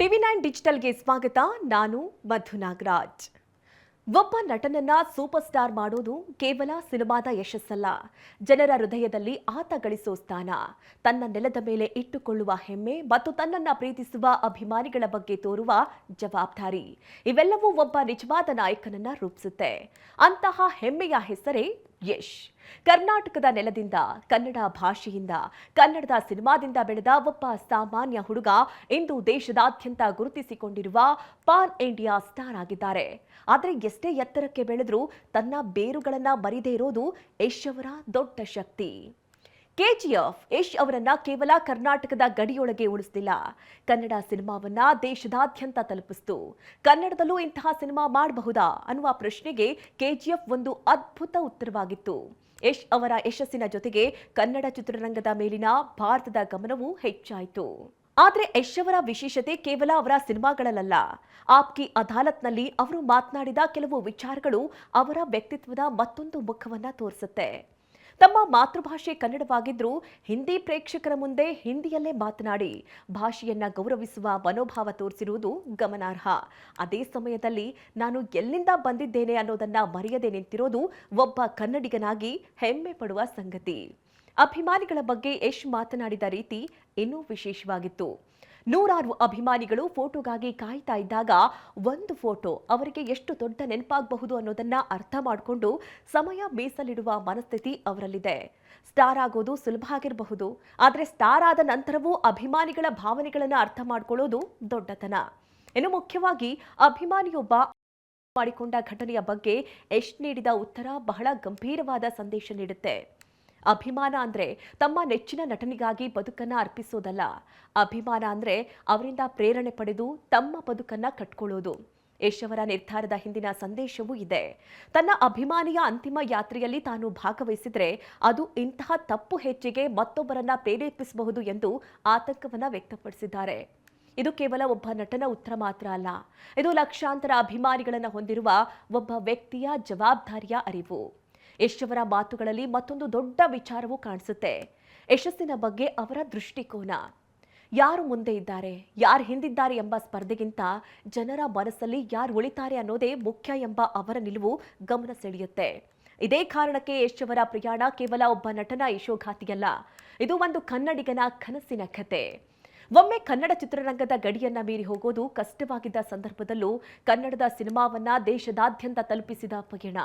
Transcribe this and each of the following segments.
ಟಿವಿ9 ಡಿಜಿಟಲ್ಗೆ ಸ್ವಾಗತ. ನಾನು ಮಧು ನಾಗರಾಜ್. ಒಬ್ಬ ನಟನನ್ನ ಸೂಪರ್ ಸ್ಟಾರ್ ಮಾಡೋದು ಕೇವಲ ಸಿನಿಮಾದ ಯಶಸ್ಸಲ್ಲ, ಜನರ ಹೃದಯದಲ್ಲಿ ಆತ ಗಳಿಸೋ ಸ್ಥಾನ, ತನ್ನ ನೆಲದ ಮೇಲೆ ಇಟ್ಟುಕೊಳ್ಳುವ ಹೆಮ್ಮೆ ಮತ್ತು ತನ್ನನ್ನ ಪ್ರೀತಿಸುವ ಅಭಿಮಾನಿಗಳ ಬಗ್ಗೆ ತೋರುವ ಜವಾಬ್ದಾರಿ. ಇವೆಲ್ಲವೂ ಒಬ್ಬ ನಿಜವಾದ ನಾಯಕನನ್ನ ರೂಪಿಸುತ್ತೆ. ಅಂತಹ ಹೆಮ್ಮೆಯ ಹೆಸರೇ ಯಶ್. ಕರ್ನಾಟಕದ ನೆಲದಿಂದ, ಕನ್ನಡ ಭಾಷೆಯಿಂದ, ಕನ್ನಡದ ಸಿನಿಮಾದಿಂದ ಬೆಳೆದ ಒಬ್ಬ ಸಾಮಾನ್ಯ ಹುಡುಗ ಇಂದು ದೇಶದಾದ್ಯಂತ ಗುರುತಿಸಿಕೊಂಡಿರುವ ಪಾನ್ ಇಂಡಿಯಾ ಸ್ಟಾರ್ ಆಗಿದ್ದಾರೆ. ಆದರೆ ಎಷ್ಟೇ ಎತ್ತರಕ್ಕೆ ಬೆಳೆದ್ರೂ ತನ್ನ ಬೇರುಗಳನ್ನ ಮರಿದೇ ಇರೋದು ಯಶ್ ಅವರ ದೊಡ್ಡ ಶಕ್ತಿ. ಕೆಜಿಎಫ್ ಯಶ್ ಅವರನ್ನ ಕೇವಲ ಕರ್ನಾಟಕದ ಗಡಿಯೊಳಗೆ ಉಳಿಸಲಿಲ್ಲ, ಕನ್ನಡ ಸಿನಿಮಾವನ್ನ ದೇಶದಾದ್ಯಂತ ತಲುಪಿಸಿತು. ಕನ್ನಡದಲ್ಲೂ ಇಂತಹ ಸಿನಿಮಾ ಮಾಡಬಹುದಾ ಅನ್ನುವ ಪ್ರಶ್ನೆಗೆ ಕೆಜಿಎಫ್ ಒಂದು ಅದ್ಭುತ ಉತ್ತರವಾಗಿತ್ತು. ಯಶ್ ಅವರ ಯಶಸ್ಸಿನ ಜೊತೆಗೆ ಕನ್ನಡ ಚಿತ್ರರಂಗದ ಮೇಲಿನ ಭಾರತದ ಗಮನವೂ ಹೆಚ್ಚಾಯಿತು. ಆದರೆ ಯಶ್ ಅವರ ವಿಶೇಷತೆ ಕೇವಲ ಅವರ ಸಿನಿಮಾಗಳಲ್ಲ. ಆಪ್ ಕಿ ಅದಾಲತ್ನಲ್ಲಿ ಅವರು ಮಾತನಾಡಿದ ಕೆಲವು ವಿಚಾರಗಳು ಅವರ ವ್ಯಕ್ತಿತ್ವದ ಮತ್ತೊಂದು ಮುಖವನ್ನ ತೋರಿಸುತ್ತೆ. ತಮ್ಮ ಮಾತೃಭಾಷೆ ಕನ್ನಡವಾಗಿದ್ರೂ ಹಿಂದಿ ಪ್ರೇಕ್ಷಕರ ಮುಂದೆ ಹಿಂದಿಯಲ್ಲೇ ಮಾತನಾಡಿ ಭಾಷೆಯನ್ನ ಗೌರವಿಸುವ ಮನೋಭಾವ ತೋರಿಸಿರುವುದು ಗಮನಾರ್ಹ. ಅದೇ ಸಮಯದಲ್ಲಿ ನಾನು ಎಲ್ಲಿಂದ ಬಂದಿದ್ದೇನೆ ಅನ್ನೋದನ್ನ ಮರೆಯದೆ ನಿಂತಿರೋದು ಒಬ್ಬ ಕನ್ನಡಿಗನಾಗಿ ಹೆಮ್ಮೆ ಪಡುವ ಸಂಗತಿ. ಅಭಿಮಾನಿಗಳ ಬಗ್ಗೆ ಯಶ್ ಮಾತನಾಡಿದ ರೀತಿ ಇನ್ನೂ ವಿಶೇಷವಾಗಿತ್ತು. ನೂರಾರು ಅಭಿಮಾನಿಗಳು ಫೋಟೋಗಾಗಿ ಕಾಯ್ತಾ ಇದ್ದಾಗ ಒಂದು ಫೋಟೋ ಅವರಿಗೆ ಎಷ್ಟು ದೊಡ್ಡ ನೆನಪಾಗಬಹುದು ಅನ್ನೋದನ್ನ ಅರ್ಥ ಮಾಡಿಕೊಂಡು ಸಮಯ ಮೀಸಲಿಡುವ ಮನಸ್ಥಿತಿ ಅವರಲ್ಲಿದೆ. ಸ್ಟಾರ್ ಆಗೋದು ಸುಲಭ ಆಗಿರಬಹುದು, ಆದರೆ ಸ್ಟಾರ್ ಆದ ನಂತರವೂ ಅಭಿಮಾನಿಗಳ ಭಾವನೆಗಳನ್ನು ಅರ್ಥ ಮಾಡಿಕೊಳ್ಳೋದು ದೊಡ್ಡತನ. ಇನ್ನು ಮುಖ್ಯವಾಗಿ ಅಭಿಮಾನಿಯೊಬ್ಬ ಮಾಡಿಕೊಂಡ ಘಟನೆಯ ಬಗ್ಗೆ ಯಶ್ ನೀಡಿದ ಉತ್ತರ ಬಹಳ ಗಂಭೀರವಾದ ಸಂದೇಶ ನೀಡುತ್ತೆ. ಅಭಿಮಾನ ಅಂದ್ರೆ ತಮ್ಮ ನೆಚ್ಚಿನ ನಟನಿಗಾಗಿ ಬದುಕನ್ನ ಅರ್ಪಿಸೋದಲ್ಲ. ಅಭಿಮಾನ ಅಂದ್ರೆ ಅವರಿಂದ ಪ್ರೇರಣೆ ಪಡೆದು ತಮ್ಮ ಬದುಕನ್ನ ಕಟ್ಕೊಳ್ಳೋದು. ಯಶ್ ಅವರ ನಿರ್ಧಾರದ ಹಿಂದಿನ ಸಂದೇಶವೂ ಇದೆ. ತನ್ನ ಅಭಿಮಾನಿಯ ಅಂತಿಮ ಯಾತ್ರೆಯಲ್ಲಿ ತಾನು ಭಾಗವಹಿಸಿದ್ರೆ ಅದು ಇಂತಹ ತಪ್ಪು ಹೆಜ್ಜೆಗೆ ಮತ್ತೊಬ್ಬರನ್ನ ಪ್ರೇರೇಪಿಸಬಹುದು ಎಂದು ಆತಂಕವನ್ನ ವ್ಯಕ್ತಪಡಿಸಿದ್ದಾರೆ. ಇದು ಕೇವಲ ಒಬ್ಬ ನಟನ ಉತ್ತರ ಮಾತ್ರ ಅಲ್ಲ, ಇದು ಲಕ್ಷಾಂತರ ಅಭಿಮಾನಿಗಳನ್ನ ಹೊಂದಿರುವ ಒಬ್ಬ ವ್ಯಕ್ತಿಯ ಜವಾಬ್ದಾರಿಯ ಅರಿವು. ಯಶ್ ಅವರ ಮಾತುಗಳಲ್ಲಿ ಮತ್ತೊಂದು ದೊಡ್ಡ ವಿಚಾರವೂ ಕಾಣಿಸುತ್ತೆ. ಯಶಸ್ಸಿನ ಬಗ್ಗೆ ಅವರ ದೃಷ್ಟಿಕೋನ. ಯಾರು ಮುಂದೆ ಇದ್ದಾರೆ, ಯಾರು ಹಿಂದಿದ್ದಾರೆ ಎಂಬ ಸ್ಪರ್ಧೆಗಿಂತ ಜನರ ಮನಸ್ಸಲ್ಲಿ ಯಾರು ಉಳಿತಾರೆ ಅನ್ನೋದೇ ಮುಖ್ಯ ಎಂಬ ಅವರ ನಿಲುವು ಗಮನ ಸೆಳೆಯುತ್ತೆ. ಇದೇ ಕಾರಣಕ್ಕೆ ಯಶ್ ಅವರ ಪ್ರಯಾಣ ಕೇವಲ ಒಬ್ಬ ನಟನ ಯಶೋಗಾಥೆಯಲ್ಲ, ಇದು ಒಂದು ಕನ್ನಡಿಗನ ಕನಸಿನ ಕತೆ. ಒಮ್ಮೆ ಕನ್ನಡ ಚಿತ್ರರಂಗದ ಗಡಿಯನ್ನ ಮೀರಿ ಹೋಗೋದು ಕಷ್ಟವಾಗಿದ್ದ ಸಂದರ್ಭದಲ್ಲೂ ಕನ್ನಡದ ಸಿನಿಮಾವನ್ನ ದೇಶದಾದ್ಯಂತ ತಲುಪಿಸಿದ ಪಯಣ.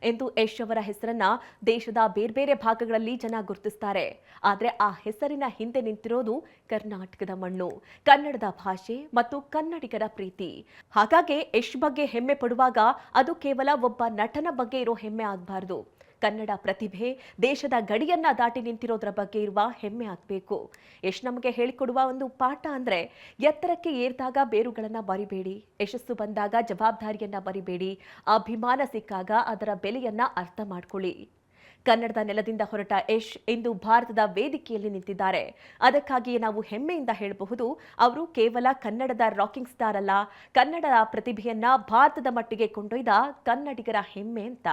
ಎಂದು ಯಶ್ ಅವರ ಹೆಸರನ್ನ ದೇಶದ ಬೇರೆ ಬೇರೆ ಭಾಗಗಳಲ್ಲಿ ಜನ ಗುರುತಿಸ್ತಾರೆ. ಆದರೆ ಆ ಹೆಸರಿನ ಹಿಂದೆ ನಿಂತಿರೋದು ಕರ್ನಾಟಕದ ಮಣ್ಣು, ಕನ್ನಡದ ಭಾಷೆ ಮತ್ತು ಕನ್ನಡಿಗರ ಪ್ರೀತಿ. ಹಾಗಾಗಿ ಯಶ್ ಬಗ್ಗೆ ಹೆಮ್ಮೆ ಪಡುವಾಗ ಅದು ಕೇವಲ ಒಬ್ಬ ನಟನ ಬಗ್ಗೆ ಇರೋ ಹೆಮ್ಮೆ ಆಗಬಾರ್ದು. ಕನ್ನಡ ಪ್ರತಿಭೆ ದೇಶದ ಗಡಿಯನ್ನ ದಾಟಿ ನಿಂತಿರೋದ್ರ ಬಗ್ಗೆ ಇರುವ ಹೆಮ್ಮೆ ಆಗಬೇಕು. ಯಶ್ ನಮಗೆ ಹೇಳಿಕೊಡುವ ಒಂದು ಪಾಠ ಅಂದ್ರೆ ಎತ್ತರಕ್ಕೆ ಏರಿದಾಗ ಬೇರುಗಳನ್ನ ಮರಿಬೇಡಿ, ಯಶಸ್ಸು ಬಂದಾಗ ಜವಾಬ್ದಾರಿಯನ್ನ ಮರಿಬೇಡಿ, ಅಭಿಮಾನ ಸಿಕ್ಕಾಗ ಅದರ ಬೆಲೆಯನ್ನ ಅರ್ಥ ಮಾಡ್ಕೊಳ್ಳಿ. ಕನ್ನಡದ ನೆಲದಿಂದ ಹೊರಟ ಯಶ್ ಇಂದು ಭಾರತದ ವೇದಿಕೆಯಲ್ಲಿ ನಿಂತಿದ್ದಾರೆ. ಅದಕ್ಕಾಗಿಯೇ ನಾವು ಹೆಮ್ಮೆಯಿಂದ ಹೇಳಬಹುದು, ಅವರು ಕೇವಲ ಕನ್ನಡದ ರಾಕಿಂಗ್ ಸ್ಟಾರ್ ಅಲ್ಲ, ಕನ್ನಡದ ಪ್ರತಿಭೆಯನ್ನ ಭಾರತದ ಮಟ್ಟಿಗೆ ಕೊಂಡೊಯ್ದ ಕನ್ನಡಿಗರ ಹೆಮ್ಮೆ ಅಂತ.